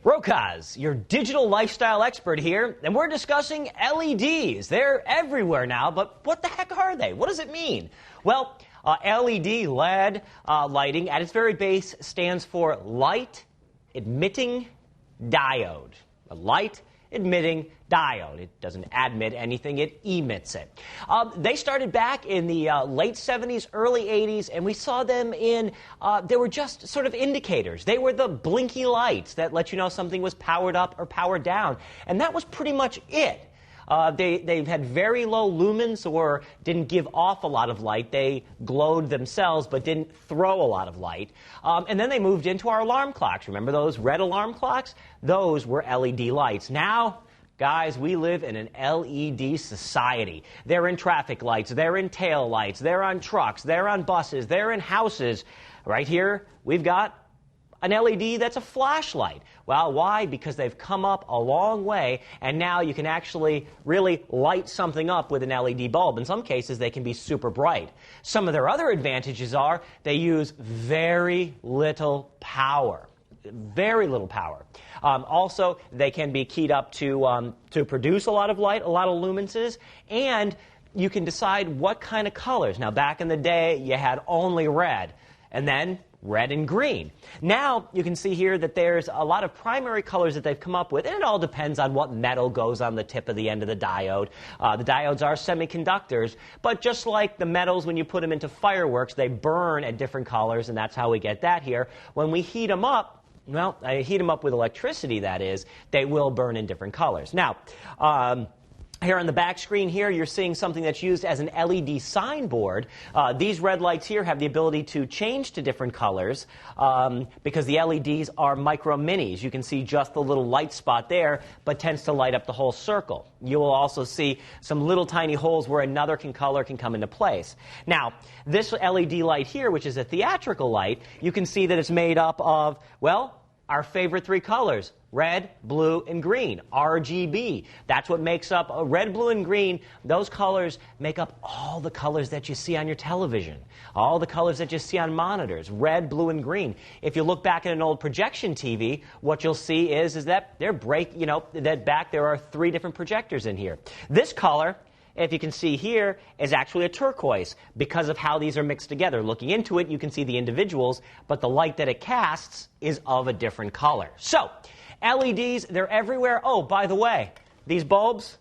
Rokaz, your digital lifestyle expert here, and we're discussing LEDs. They're everywhere now, but what the heck are they? What does it mean? Well, LED lighting at its very base stands for light emitting diode. A light emitting diode. It doesn't admit anything, it emits it. They started back in the late 70s, early 80s, and we saw them in, they were just sort of indicators. They were the blinky lights that let you know something was powered up or powered down, and that was pretty much it. They had very low lumens or didn't give off a lot of light. They glowed themselves but didn't throw a lot of light. And then they moved into our alarm clocks. Remember those red alarm clocks? Those were LED lights. Now, guys, we live in an LED society. They're in traffic lights, they're in tail lights, they're on trucks, they're on buses, they're in houses. Right here, we've got an LED that's a flashlight. Well, why? Because they've come up a long way, and now you can actually really light something up with an LED bulb. In some cases, they can be super bright. Some of their other advantages are they use very little power. Very little power. Also, they can be keyed up to produce a lot of light, a lot of lumences, and you can decide what kind of colors. Now, back in the day, you had only red, and then red and green. Now, you can see here that there's a lot of primary colors that they've come up with, and it all depends on what metal goes on the tip of the end of the diode. The diodes are semiconductors, but just like the metals, when you put them into fireworks, they burn at different colors, and that's how we get that here. When we heat them up, well, I heat them up with electricity, that is, they will burn in different colors. Now, here on the back screen here, you're seeing something that's used as an LED signboard. These red lights here have the ability to change to different colors because the LEDs are micro minis. You can see just the little light spot there, but tends to light up the whole circle. You will also see some little tiny holes where another color can come into place. Now, this LED light here, which is a theatrical light, you can see that it's made up of, well, our favorite three colors: red, blue, and green, RGB. That's what makes up red, blue, and green. Those colors make up all the colors that you see on your television, all the colors that you see on monitors, red, blue, and green. If you look back at an old projection TV, what you'll see is that that back there are three different projectors in here. This color, if you can see here, is actually a turquoise because of how these are mixed together. Looking into it, you can see the individuals, but the light that it casts is of a different color. So, LEDs, they're everywhere. Oh, by the way, these bulbs,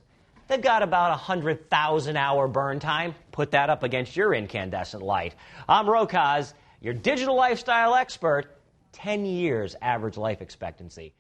they've got about 100,000 hour burn time. Put that up against your incandescent light. I'm Rokaz, your digital lifestyle expert. 10 years average life expectancy.